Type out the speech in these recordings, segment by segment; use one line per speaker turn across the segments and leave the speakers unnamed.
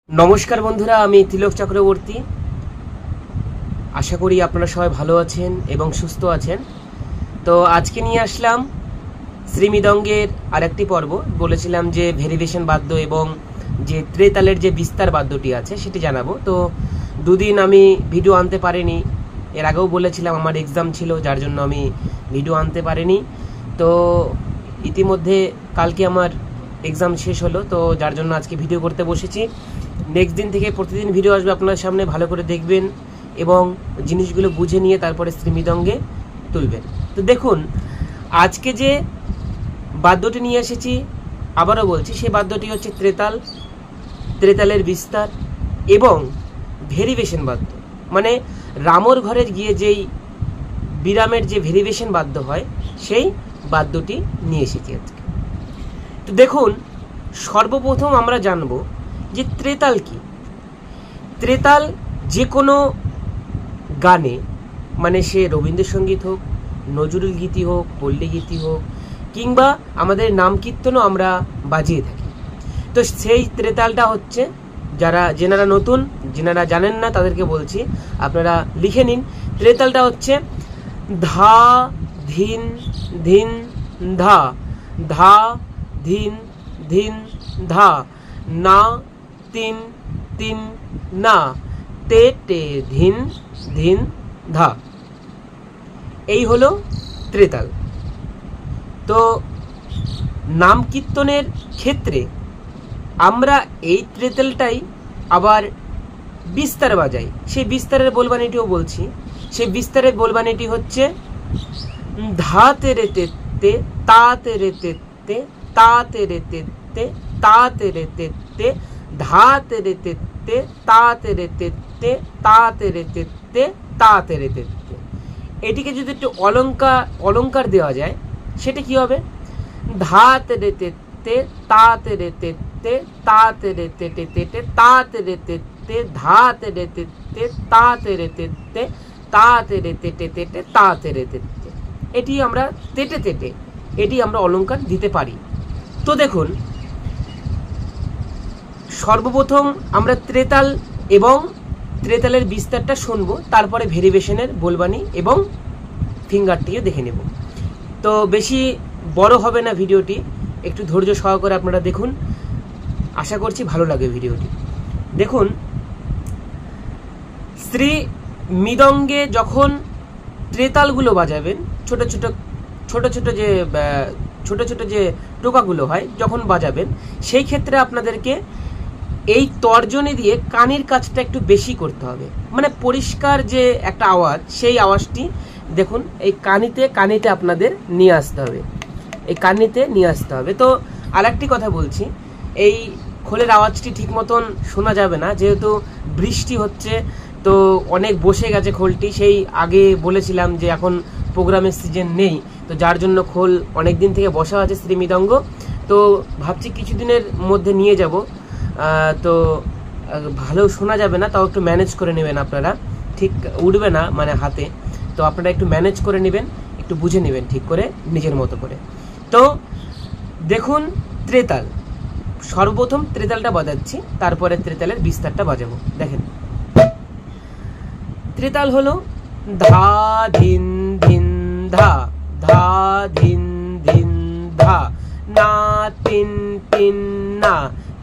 नमस्कार बंधुरा आमी तिलक चक्रवर्ती आशा करी आपनारा सबाई भालो आछेन एबं सुस्थ आछेन। तो आज के निये आसलाम श्रीमृदंगेर आरेकटी पर्व बोलेछिलाम जे भेरिएशन बाद्य एबं जे त्रेतालेर जे विस्तार बाद्यटी आछे सेटी जानाबो। तो दुदिन आमी भिडियो आनते पारिनी, एर आगेও बोलेछिलाम आमार एग्जाम छिलो जार जोन्नो आमी भिडियो आनते पारिनी। तो इतिमध्ये कालके आमार एग्जाम शेष हलो, तो जार जोन्नो आजके भिडियो करते बसेछि। नेक्स्ट दिन থেকে প্রতিদিন ভিডিও আসবে আপনাদের সামনে, ভালো করে দেখবেন এবং জিনিসগুলো বুঝে নিয়ে তারপরে শ্রীমৃদঙ্গে তুলবেন। তো দেখুন আজকে যে বাদ্যটি নিয়ে এসেছি আবারও বলছি, সেই বাদ্যটি হচ্ছে ত্রেতাল, ত্রেতালের বিস্তার এবং ভেরিয়েশন বাদ্য। মানে রামর ঘরে গিয়ে যেই বিরামের যে ভেরিয়েশন বাদ্য হয় সেই বাদ্যটি নিয়ে এসেছি আজকে। তো দেখুন সর্বপ্রথম আমরা জানবো যে ত্রেতাল কি। ত্রেতাল যে কোনো গানে, মানে সে রবীন্দ্রসঙ্গীত হোক, নজরুল গীতি হোক, পল্লী গীতি হোক, কিংবা আমাদের নাম কীর্তনও আমরা বাজিয়ে থাকি। তো সেই ত্রেতালটা হচ্ছে, যেনারা নতুন, যেনারা জানেন না তাদেরকে বলছি, আপনারা লিখে নিন। ত্রেতালটা হচ্ছে ধা ধিন ধিন ধা, ধা ধিন ধিন ধা, না তিন তিন না, তে টে ধিন ধিন ধা, এই হলো ত্রেতাল। তো নাম কীর্তনের ক্ষেত্রে আমরা এই ত্রেতালটাই আবার বিস্তার বাজাই। সেই বিস্তারের বলবানিটিও বলছি। সেই বিস্তারের বলবানিটি হচ্ছে ধা তেরে তেতে, তা তেরে তেতে, তা তেরে তেতে, তা তেরে তেতে, ধা তেরে তেতে, তা তেরে তেতে, তা তেরে তেতে, তা তেরে তেতে। এটিকে যদি একটু অলঙ্কার দেওয়া যায় সেটা কি হবে? ধা তেরে তেতে, তা তেরে তেতে, তা তেরে তেতে তেতে, তা তেরে তেতে, ধা তেরে তেতে, তা তেরে তেতে, তা তেরে তেতে তেতে, তা তেরে তেতে। এটি আমরা তেটে তেটে এটি আমরা অলঙ্কার দিতে পারি। তো দেখুন সর্বপ্রথম আমরা ত্রেতাল এবং ত্রেতালের বিস্তারটা শুনবো, তারপরে ভেরিয়েশনের বলবানি এবং ফিঙ্গারটিও দেখে নেব। তো বেশি বড় হবে না ভিডিওটি, একটু ধৈর্য সহকারে আপনারা দেখুন, আশা করছি ভালো লাগে ভিডিওটি। দেখুন শ্রী মৃদঙ্গে যখন ত্রেতালগুলো বাজাবেন, ছোট ছোট যে টোকাগুলো হয় যখন বাজাবেন, সেই ক্ষেত্রে আপনাদেরকে এই তর্জনী দিয়ে কানের কাজটা একটু বেশি করতে হবে। মানে পরিষ্কার যে একটা আওয়াজ, সেই আওয়াজটি দেখুন এই কানিতে আপনাদের নিয়ে আসতে হবে, এই কানিতে নিয়ে আসতে হবে। তো আরেকটি কথা বলছি, এই খোলের আওয়াজটি ঠিক মতন শোনা যাবে না, যেহেতু বৃষ্টি হচ্ছে, তো অনেক বসে গেছে খোলটি। সেই আগে বলেছিলাম যে এখন প্রোগ্রামের সিজন নেই, তো যার জন্য খোল অনেক দিন থেকে বসা আছে শ্রীমৃদঙ্গ। তো ভাবছি কিছুদিনের মধ্যে নিয়ে যাব, তো ভালো শোনা যাবে না, তাও একটু ম্যানেজ করে নেবেন আপনারা, ঠিক উঠবে না মানে হাতে, তো আপনারা একটু ম্যানেজ করে নেবেন, একটু বুঝে নেবেন ঠিক করে নিজের মতো করে। তো দেখুন ত্রেতাল, সর্বপ্রথম ত্রেতালটা বাজাচ্ছি, তারপরে ত্রেতালের বিস্তারটা বাজাবো। দেখেন ত্রেতাল হলো ধা ধিন ধিন ধা, ধা ধিন ধিন ধা, না তিন তিন না,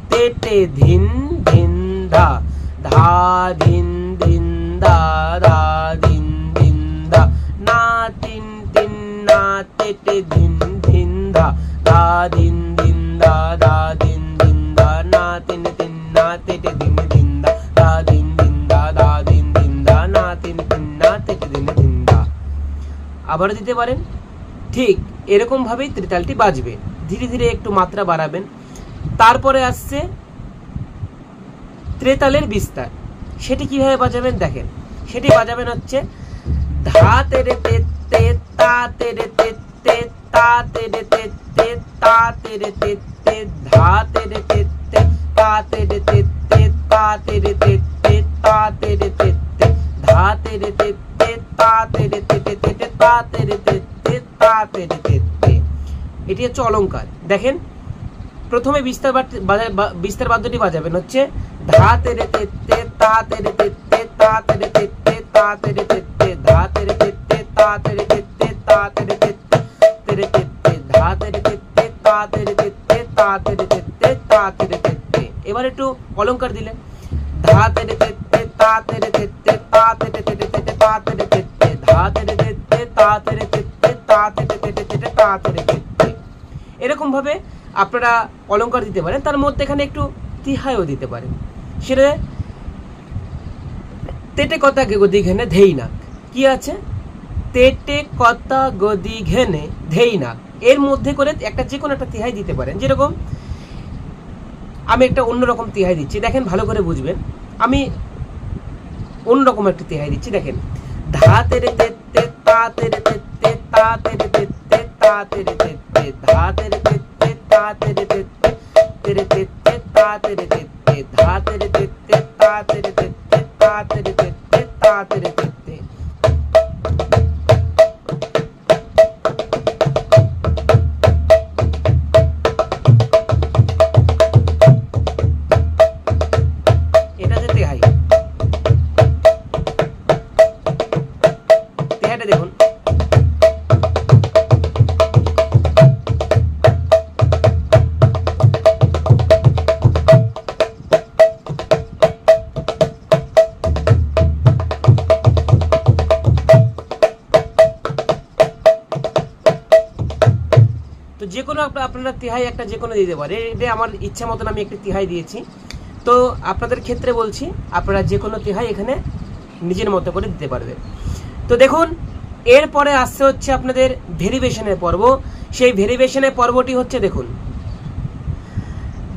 তে টে ধিন ধিন ধা, ধা ধিন ধিন ধা, ধা ধিন ধিন ধা, না তিন তিন না, তে টে ধিন ধিন ধা, ধা ধিন ধিন ধা, ধা ধিন ধিন ধা, না তিন তিন না, তে টে ধিন ধিন ধা, ধা ধিন ধিন ধা, ধা ধিন ধিন ধা, না তিন তিন না, তে টে ধিন ধিন ধা। আবারও দিতে পারেন। ঠিক এরকম ভাবেই ত্রিতালটি বাজবে, ধীরে ধীরে একটু মাত্রা বাড়াবেন। তারপরে আসছে ত্রেতালের বিস্তার, সেটি কিভাবে বাজাবেন দেখেন। সেটি বাজাবেন হচ্ছে ধা তেরে তেতে, তা তেরে তেতে, তা তেরে তেতে, তা তেরে তেতে, ধা তেরে তেতে, তা তেরে তেতে, তা তেরে তেতে, তা তেরে তেতে, ধা তেরে তেতে, তা তেরে তেতে তেতে, তা তেরে তেতে, তা তেরে তেতে। এটি হচ্ছে অলঙ্কার। দেখেন প্রথমে বিস্তার বাদ্যটি বাজাবেন হচ্ছে ধা তেরে তে তে তা তেরে তে তে তা তেরে তে তে তা তেরে তে তে ধা তেরে তে তে তা তেরে তে তে তা তেরে তে তেরে তে তে ধা তেরে তে তে তা তেরে তে তে তা তেরে তে তে তা তেরে তে তে। এবার একটু অলংকার দিলে ধা তেরে তে তে তা তেরে তে তে তা তেরে তে তে তা তেরে তে তে ধা তেরে তে তে তা তেরে তে তে তা তেরে তে তে তা তেরে তে তে। এরকম ভাবে আপনারা অলংকার দিতে পারেন, তার মধ্যে এখানে একটু তিহাইও দিতে পারেন। সেটা তেটে কথা গদি ঘেনে ধেই নাক, কি আছে তেটে কথা গদি ঘেনে ধেই নাক, এর মধ্যে করে একটা যে কোনো একটা তিহাই দিতে পারেন। যেরকম আমি একটা অন্যরকম তিহাই দিচ্ছি, দেখেন ভালো করে বুঝবেন। আমি অন্যরকম একটা তিহাই দিচ্ছি, দেখেন ধা তেরে তে তে তা তেরে তে তে তা তেরে তে তে তা তেরে তে তে ধা তেরে তে তে তা তেরে তে তে তেরে তে তে তা তেরে তে তে ধা তেরে তে তে তা তেরে তে তে তা তেরে তে তে তা তেরে তে তে। এটা যে তিহাই, তিহাইটা দেখুন যে কোনো আপনারা তিহাই একটা যে কোনো দিতে পারে। এটা আমার ইচ্ছা মতন আমি একটি তিহাই দিয়েছি, তো আপনাদের ক্ষেত্রে বলছি আপনারা যে কোনো তিহাই এখানে নিজের মতো করে দিতে পারবে। তো দেখুন এরপরে আসছে হচ্ছে আপনাদের ভেরিয়েশনের পর্ব। সেই ভেরিয়েশনের পর্বটি হচ্ছে, দেখুন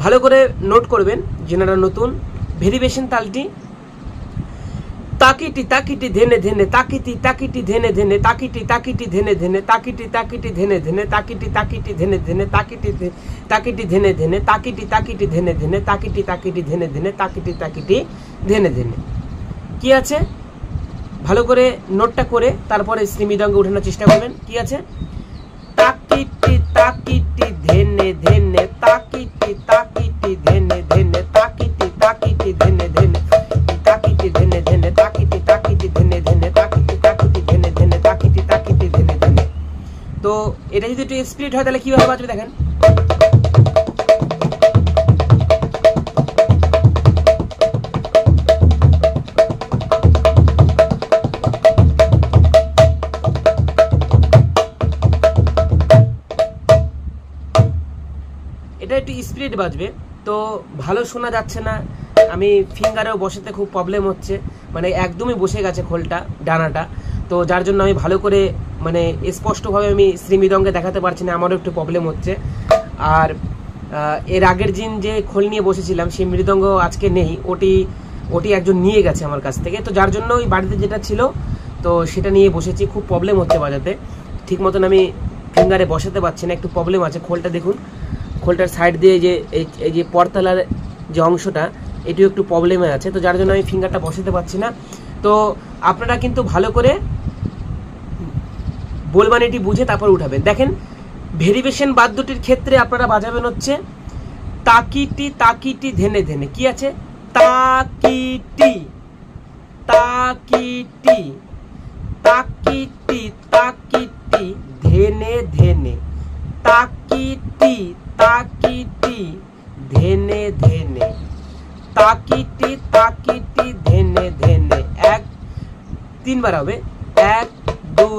ভালো করে নোট করবেন যেনারা নতুন। ভেরিয়েশন তালটি তাকিটি তাকিটি ধেনে ধেনে তাকিটি তাকিটি ধেনে ধেনে তাকিটি তাকিটি ধেনে ধেনে তাকিটি তাকিটি ধেনে ধেনে তাকিটি তাকিটি ধেনে ধেনে তাকিটি তাকিটি ধেনে ধেনে তাকিটি তাকিটি ধেনে ধেনে তাকিটি তাকিটি ধেনে ধেনে তাকিটি তাকিটি ধেনে ধেনে। কি আছে ভালো করে নোটটা করে তারপরে শ্রীমৃদঙ্গে উঠানোর চেষ্টা করবেন। কি আছে তাকিটি তাকিটি ধেনে ধেনে তাকিটি তাকিটি ধেনে ধেনে তাকিটি তাকিটি ধেনে ধেনে তাকিটি ধেনে ধেনে তাকিটি তাকিটি ধেনে ধেনে তাকিটি তাকিটি ধেনে ধেনে তাকিটি তাকিটি ধেনে ধেনে। তো এটা যদি একটু স্পিড হয় তাহলে কিভাবে বাজবে দেখেন। এটা একটু স্পিড বাজবে, তো ভালো শোনা যাচ্ছে না। আমি ফিঙ্গারেও বসাতে খুব প্রবলেম হচ্ছে, মানে একদমই বসে গেছে খোলটা ডানাটা, তো যার জন্য আমি ভালো করে মানে স্পষ্টভাবে আমি শ্রীমৃদঙ্গে দেখাতে পারছি না, আমারও একটু প্রবলেম হচ্ছে। আর এর আগের দিন যে খোল নিয়ে বসেছিলাম সেই মৃদঙ্গ আজকে নেই, ওটি একজন নিয়ে গেছে আমার কাছ থেকে, তো যার জন্য ওই বাড়িতে যেটা ছিল তো সেটা নিয়ে বসেছি। খুব প্রবলেম হচ্ছে বাজাতে, ঠিক মতন আমি ফিঙ্গারে বসাতে পারছি না, একটু প্রবলেম আছে। খোলটা দেখুন, খোলটার সাইড দিয়ে যে এই যে পরতলার যে অংশটা এটিও একটু প্রবলেমে আছে, তো যার জন্য আমি ফিঙ্গারটা বসাতে পারছি না। তো আপনারা কিন্তু ভালো করে বলবানিটি বুঝে তারপর উঠাবেন। দেখেন ভেরিয়েশন বাদ্যটির ক্ষেত্রে আপনারা বাজাবেন হচ্ছে তাকিটি তাকিটি ধেনে ধেনে। কি আছে তাকিটি তাকিটি তাকিটি তাকিটি ধেনে ধেনে তাকিটি তাকিটি ধেনে ধেনে তাকিটি তাকিটি ধেনে ধেনে। এক তিনবার হবে, 1 2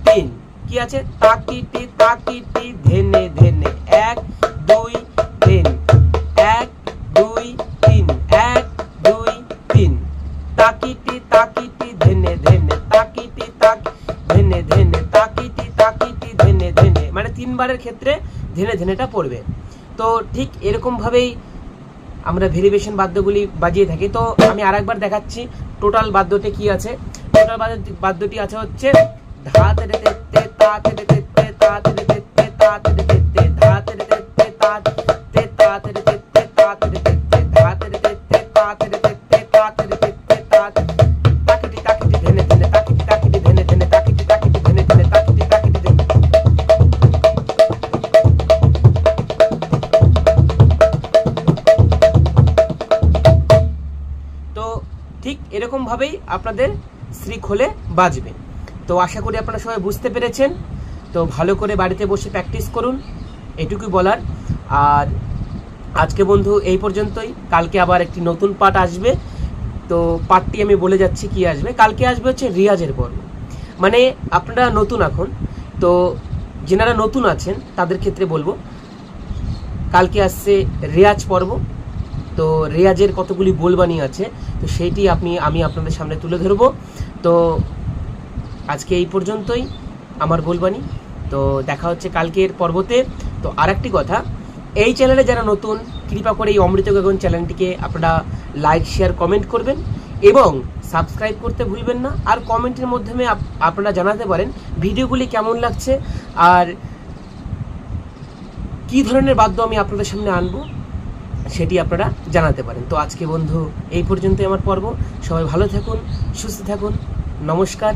3। কি আছে তাকিটি তাকিটি ধেনে ধেনে 1 2 3 1 2 3 1 2 3 তাকিটি তাকিটি ধেনে ধেনে তাকিটি তাক ধেনে ধেনে তাকিটি তাকিটি ধেনে ধেনে, মানে তিনবারের ক্ষেত্রে ধেনে ধেনেটা পড়বে। তো ঠিক এরকম ভাবেই আমরা ভেরিয়েশন বাদ্যগুলি বাজিয়ে থাকি। তো আমি আরেকবার দেখাচ্ছি টোটাল বাদ্যতে কি আছে। টোটাল বাদ্যটি আছে হচ্ছে ধা তেরে তে তে তা তেরে তে তে তা তেরে তে তে তা তেরে তে তে ধা তেরে তে তে তা তে তা তেরে তে তে তা তেরে তে তে ধা তেরে তে তে তা তেরে তে তে তা তেরে তে তে তা তাকিটি তাকিটি ধেনে ধেনে তাকিটি তাকিটি ধেনে ধেনে তাকিটি তাকিটি ধেনে ধেনে তাকিটি তাকিটি ধেনে। ঠিক এরকমভাবেই আপনাদের শ্রীখোলে বাজবে। তো আশা করি আপনারা সবাই বুঝতে পেরেছেন। তো ভালো করে বাড়িতে বসে প্র্যাকটিস করুন, এটুকুই বলার। আর আজকে বন্ধু এই পর্যন্তই। কালকে আবার একটি নতুন পার্ট আসবে। তো পার্টটি আমি বলে যাচ্ছি কি আসবে। কালকে আসবে হচ্ছে রিয়াজের পর্ব। মানে আপনারা নতুন এখন, তো যেনারা নতুন আছেন তাদের ক্ষেত্রে বলবো কালকে আসছে রেয়াজ পর্ব। তো রেয়াজের কতগুলি বোলবাণী আছে, তো সেইটি আমি আপনাদের সামনে তুলে ধরবো। তো আজকে এই পর্যন্তই আমার বোলবাণী। তো দেখা হচ্ছে কালকের পর্বতে। তো আরেকটি কথা, এই চ্যানেলে যারা নতুন, কৃপা করে এই অমৃত গগন চ্যানেলটিকে আপনারা লাইক, শেয়ার, কমেন্ট করবেন এবং সাবস্ক্রাইব করতে ভুলবেন না। আর কমেন্টের মাধ্যমে আপনারা জানাতে পারেন ভিডিওগুলি কেমন লাগছে আর কী ধরনের বাদ্য আমি আপনাদের সামনে আনবো, সেটি আপনারা জানাতে পারেন। তো আজকে বন্ধু এই পর্যন্তই আমার পর্ব। সবাই ভালো থাকুন, সুস্থ থাকুন, নমস্কার।